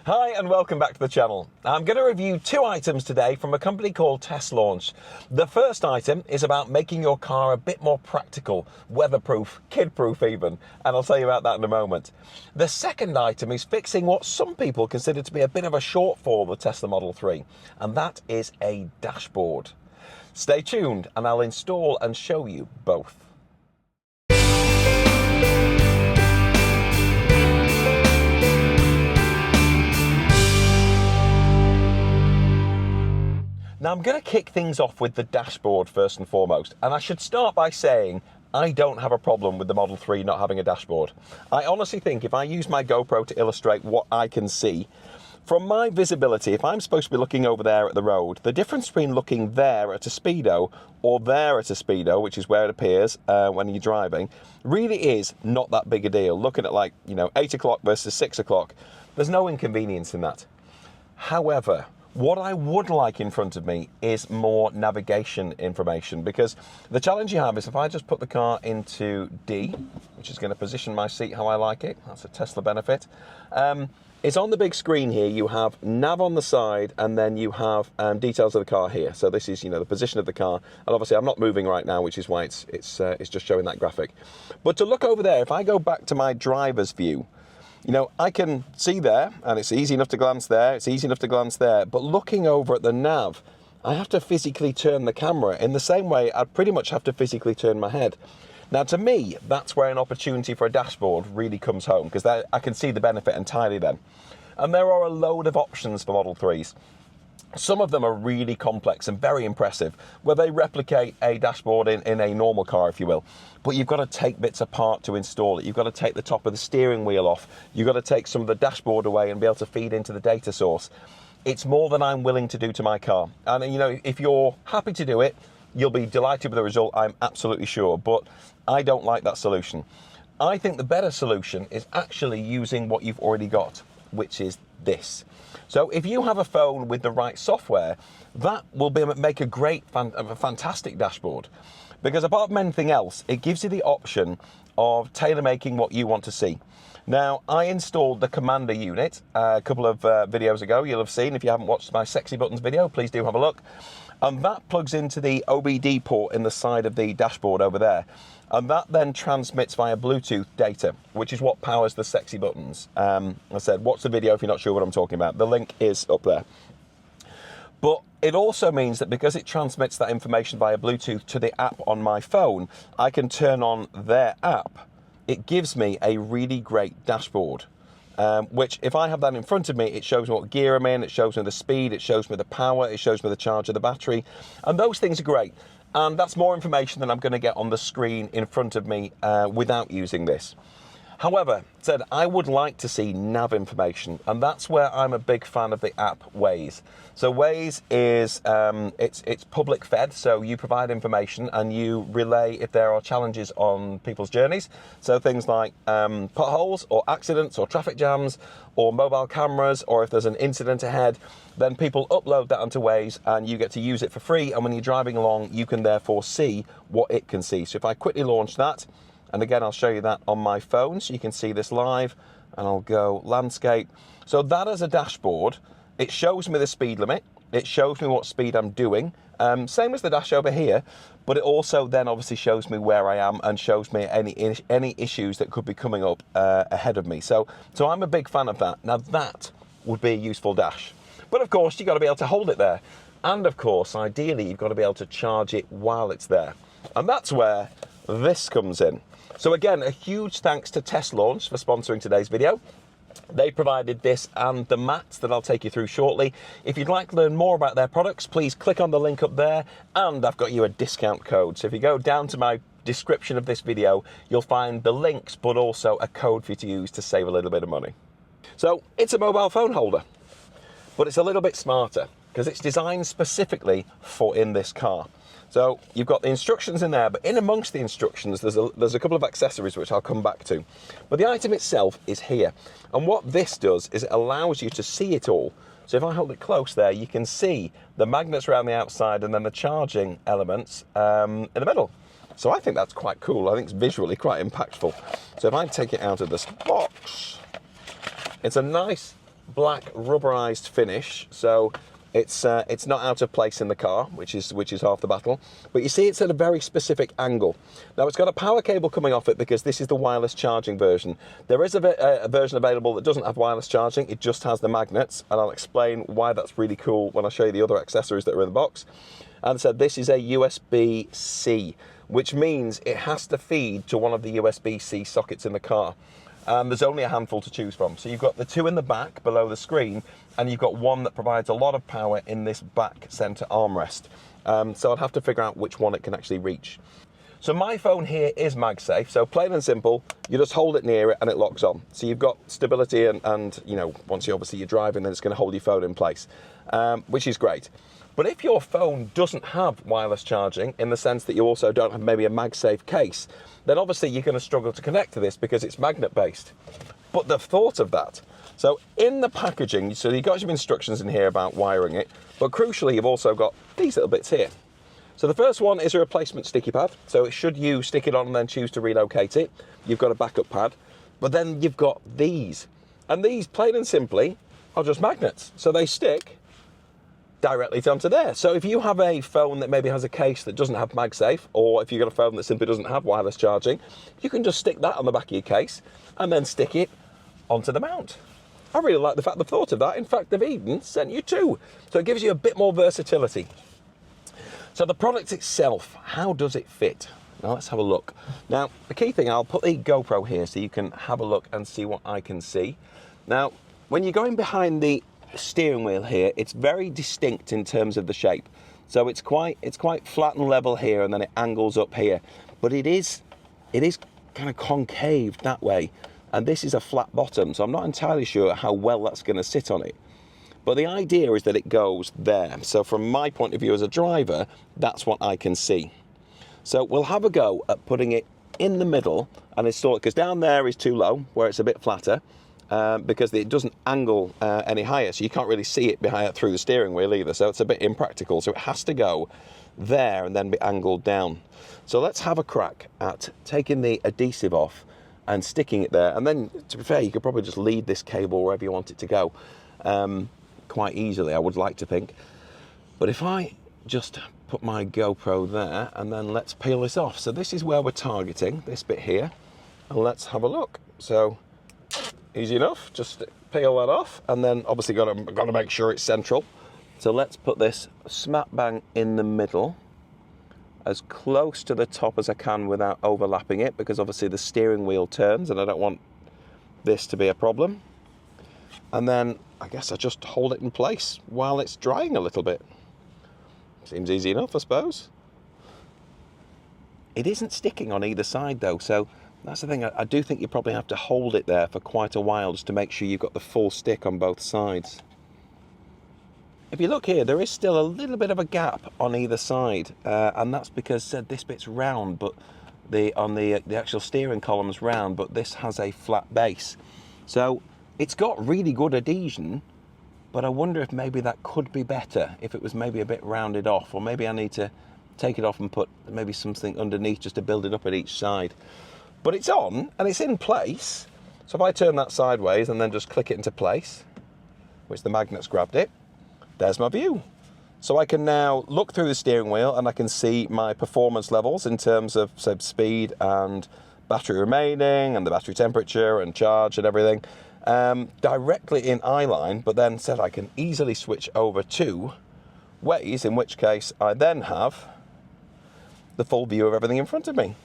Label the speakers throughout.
Speaker 1: Hi and welcome back to the channel. I'm going to review two items today from a company called Teslaunch. The first item is about making your car a bit more practical, weatherproof, kid-proof even, and I'll tell you about that in a moment. The second item is fixing what some people consider to be a bit of a shortfall of the Tesla Model 3, and that is a dashboard. Stay tuned and I'll install and show you both. Now I'm going to kick things off with the dashboard first and foremost, and I should start by saying I don't have a problem with the Model 3 not having a dashboard. I honestly think if I use my GoPro to illustrate what I can see, from my visibility, if I'm supposed to be looking over there at the road, the difference between looking there at a speedo or there at a speedo, which is where it appears when you're driving, really is not that big a deal. Looking at 8 o'clock versus 6 o'clock, there's no inconvenience in that. However, what I would like in front of me is more navigation information, because the challenge you have is if I just put the car into D, which is going to position my seat how I like it, that's a Tesla benefit, it's on the big screen here. You have nav on the side and then you have details of the car here. So this is, the position of the car, and obviously I'm not moving right now, which is why it's just showing that graphic. But to look over there, if I go back to my driver's view, I can see there, and it's easy enough to glance there, it's easy enough to glance there, but looking over at the nav, I have to physically turn the camera in the same way I'd pretty much have to physically turn my head. Now, to me, that's where an opportunity for a dashboard really comes home, because I can see the benefit entirely then. And there are a load of options for Model 3s. Some of them are really complex and very impressive, where they replicate a dashboard in a normal car, if you will. But you've got to take bits apart to install it. You've got to take the top of the steering wheel off. You've got to take some of the dashboard away and be able to feed into the data source. It's more than I'm willing to do to my car. And, if you're happy to do it, you'll be delighted with the result, I'm absolutely sure. But I don't like that solution. I think the better solution is actually using what you've already got, which is this. So if you have a phone with the right software, that will make a fantastic dashboard. Because apart from anything else, it gives you the option of tailor-making what you want to see. Now, I installed the Commander unit a couple of videos ago. You'll have seen, if you haven't watched my Sexy Buttons video, please do have a look. And that plugs into the OBD port in the side of the dashboard over there. And that then transmits via Bluetooth data, which is what powers the Sexy Buttons. I said, watch the video if you're not sure what I'm talking about. The link is up there. But it also means that because it transmits that information via Bluetooth to the app on my phone, I can turn on their app. It gives me a really great dashboard. Which, if I have that in front of me, it shows me what gear I'm in, it shows me the speed, it shows me the power, it shows me the charge of the battery, and those things are great. And that's more information than I'm going to get on the screen in front of me without using this. However, I would like to see nav information, and that's where I'm a big fan of the app Waze. So Waze is, it's public fed, so you provide information and you relay if there are challenges on people's journeys. So things like potholes or accidents or traffic jams or mobile cameras, or if there's an incident ahead, then people upload that onto Waze and you get to use it for free. And when you're driving along, you can therefore see what it can see. So if I quickly launch that, and again, I'll show you that on my phone so you can see this live, and I'll go landscape. So that as a dashboard, it shows me the speed limit. It shows me what speed I'm doing. Same as the dash over here, but it also then obviously shows me where I am and shows me any issues that could be coming up ahead of me. So I'm a big fan of that. Now that would be a useful dash. But of course, you've got to be able to hold it there. And of course, ideally, you've got to be able to charge it while it's there. And that's where this comes in. So again, a huge thanks to Teslaunch for sponsoring today's video. They provided this and the mats that I'll take you through shortly. If you'd like to learn more about their products, please click on the link up there, and I've got you a discount code. So if you go down to my description of this video, you'll find the links, but also a code for you to use to save a little bit of money. So it's a mobile phone holder, but it's a little bit smarter because it's designed specifically for in this car. So you've got the instructions in there, but in amongst the instructions, there's a couple of accessories which I'll come back to. But the item itself is here. And what this does is it allows you to see it all. So if I hold it close there, you can see the magnets around the outside and then the charging elements in the middle. So I think that's quite cool. I think it's visually quite impactful. So if I take it out of this box, it's a nice black rubberized finish, so it's not out of place in the car, which is half the battle. But you see it's at a very specific angle. Now it's got a power cable coming off it because this is the wireless charging version. There is a version available that doesn't have wireless charging, it just has the magnets, and I'll explain why that's really cool when I show you the other accessories that are in the box. And so this is a USB-C, which means it has to feed to one of the USB-C sockets in the car. There's only a handful to choose from. So you've got the two in the back below the screen, and you've got one that provides a lot of power in this back center armrest. So I'd have to figure out which one it can actually reach. So my phone here is MagSafe, so plain and simple, you just hold it near it and it locks on. So you've got stability and you know, once you're driving, then it's going to hold your phone in place, which is great. But if your phone doesn't have wireless charging, in the sense that you also don't have maybe a MagSafe case, then obviously you're going to struggle to connect to this because it's magnet based. But the thought of that, so in the packaging, so you've got your instructions in here about wiring it, but crucially you've also got these little bits here. So the first one is a replacement sticky pad, so it should you stick it on and then choose to relocate it. You've got a backup pad, but then you've got these, and these plain and simply are just magnets, so they stick directly onto there. So if you have a phone that maybe has a case that doesn't have MagSafe, or if you've got a phone that simply doesn't have wireless charging, you can just stick that on the back of your case and then stick it onto the mount. I really like the fact they've thought of that. In fact, they've even sent you two. So it gives you a bit more versatility. So the product itself, how does it fit? Now let's have a look. Now, the key thing, I'll put the GoPro here so you can have a look and see what I can see. Now, when you're going behind the steering wheel here, it's very distinct in terms of the shape. So it's quite flat and level here, and then it angles up here. But it is kind of concave that way. And this is a flat bottom, so I'm not entirely sure how well that's going to sit on it. But the idea is that it goes there. So from my point of view as a driver, that's what I can see. So we'll have a go at putting it in the middle and install it, because down there is too low, where it's a bit flatter, because it doesn't angle any higher, so you can't really see it through the steering wheel either, so it's a bit impractical. So it has to go there and then be angled down. So let's have a crack at taking the adhesive off and sticking it there, and then, to be fair, you could probably just lead this cable wherever you want it to go quite easily, I would like to think. But if I just put my GoPro there, and then let's peel this off. So this is where we're targeting, this bit here, and let's have a look. So easy enough, just peel that off, and then obviously got to make sure it's central. So let's put this smack bang in the middle, as close to the top as I can without overlapping it, because obviously the steering wheel turns and I don't want this to be a problem. And then I guess I just hold it in place while it's drying a little bit. Seems easy enough, I suppose. It isn't sticking on either side though, so that's the thing. I do think you probably have to hold it there for quite a while just to make sure you've got the full stick on both sides. If you look here, there is still a little bit of a gap on either side, and that's because this bit's round, but the actual steering column's round, but this has a flat base. So it's got really good adhesion, but I wonder if maybe that could be better if it was maybe a bit rounded off, or maybe I need to take it off and put maybe something underneath just to build it up at each side. But it's on and it's in place. So if I turn that sideways and then just click it into place, which the magnets grabbed it, there's my view. So I can now look through the steering wheel and I can see my performance levels in terms of, say, speed and battery remaining and the battery temperature and charge and everything directly in eyeline, but then I can easily switch over to Waze, in which case I then have the full view of everything in front of me.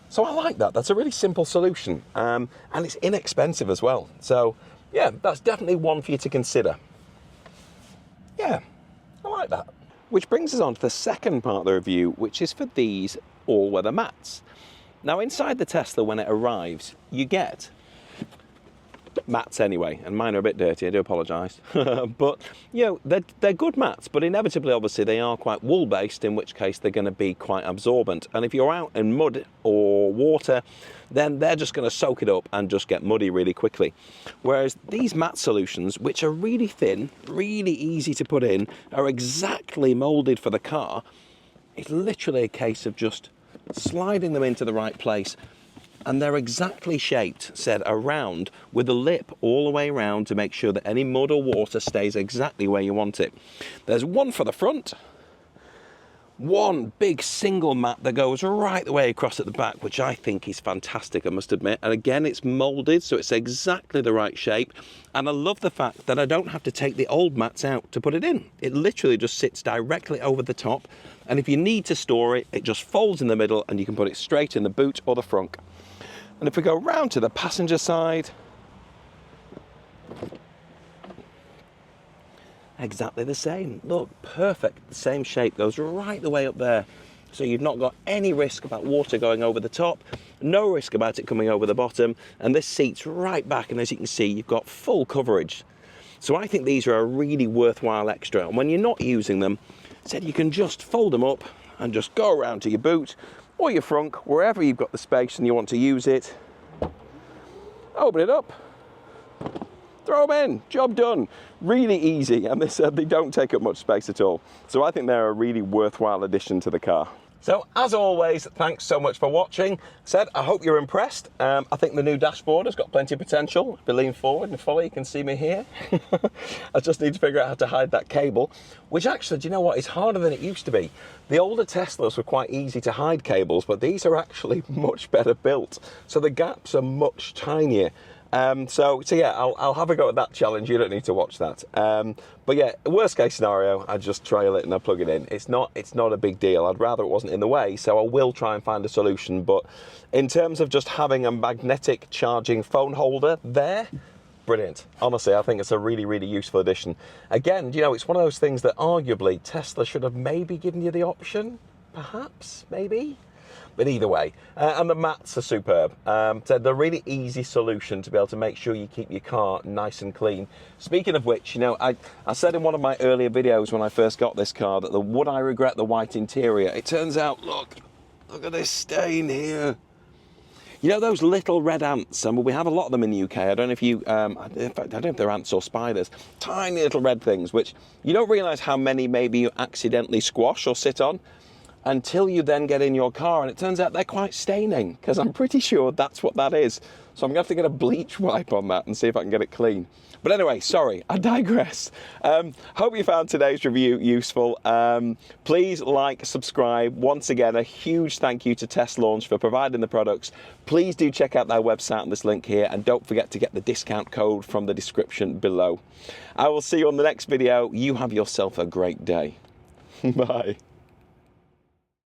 Speaker 1: So I like that. That's a really simple solution, and it's inexpensive as well. So yeah, that's definitely one for you to consider. Yeah, I like that. Which brings us on to the second part of the review, which is for these all-weather mats. Now, inside the Tesla, when it arrives, you get mats anyway, and mine are a bit dirty, I do apologise. But, you know, they're good mats, but inevitably, obviously, they are quite wool-based, in which case they're going to be quite absorbent. And if you're out in mud or water, then they're just going to soak it up and just get muddy really quickly. Whereas these mat solutions, which are really thin, really easy to put in, are exactly moulded for the car. It's literally a case of just sliding them into the right place and they're exactly shaped, said around, with a lip all the way around to make sure that any mud or water stays exactly where you want it. There's one for the front, one big single mat that goes right the way across at the back, which I think is fantastic, I must admit. And again, it's moulded, so it's exactly the right shape. And I love the fact that I don't have to take the old mats out to put it in. It literally just sits directly over the top. And if you need to store it, it just folds in the middle and you can put it straight in the boot or the front. And if we go round to the passenger side, exactly the same. Look, perfect. The same shape goes right the way up there. So you've not got any risk about water going over the top, no risk about it coming over the bottom, and this seats right back, and as you can see, you've got full coverage. So I think these are a really worthwhile extra. And when you're not using them, said you can just fold them up and just go around to your boot or your frunk, wherever you've got the space and you want to use it. Open it up. Throw them in, job done. Really easy, and they don't take up much space at all. So I think they're a really worthwhile addition to the car. So as always, thanks so much for watching. Said, I hope you're impressed. I think the new dashboard has got plenty of potential. If you lean forward and follow, you can see me here. I just need to figure out how to hide that cable, which actually, do you know what, is harder than it used to be. The older Teslas were quite easy to hide cables, but these are actually much better built. So the gaps are much tinier. So yeah, I'll have a go at that challenge. You don't need to watch that. But yeah, worst case scenario, I just trail it and I plug it in. It's not a big deal. I'd rather it wasn't in the way, so I will try and find a solution. But in terms of just having a magnetic charging phone holder there, brilliant. Honestly, I think it's a really, really useful addition. Again, you know, it's one of those things that arguably Tesla should have maybe given you the option, perhaps, maybe. But either way, and the mats are superb. So they're a really easy solution to be able to make sure you keep your car nice and clean. Speaking of which, you know, I said in one of my earlier videos when I first got this car that would I regret the white interior? It turns out, look at this stain here. You know those little red ants, and we have a lot of them in the UK. I don't know if you, in fact, I don't know if they're ants or spiders. Tiny little red things, which you don't realise how many maybe you accidentally squash or sit on until you then get in your car, and it turns out they're quite staining, because I'm pretty sure that's what that is. So I'm going to have to get a bleach wipe on that and see if I can get it clean. But anyway, sorry, I digress. Hope you found today's review useful. Please like, subscribe. Once again, a huge thank you to Teslaunch for providing the products. Please do check out their website on this link here, and don't forget to get the discount code from the description below. I will see you on the next video. You have yourself a great day. Bye.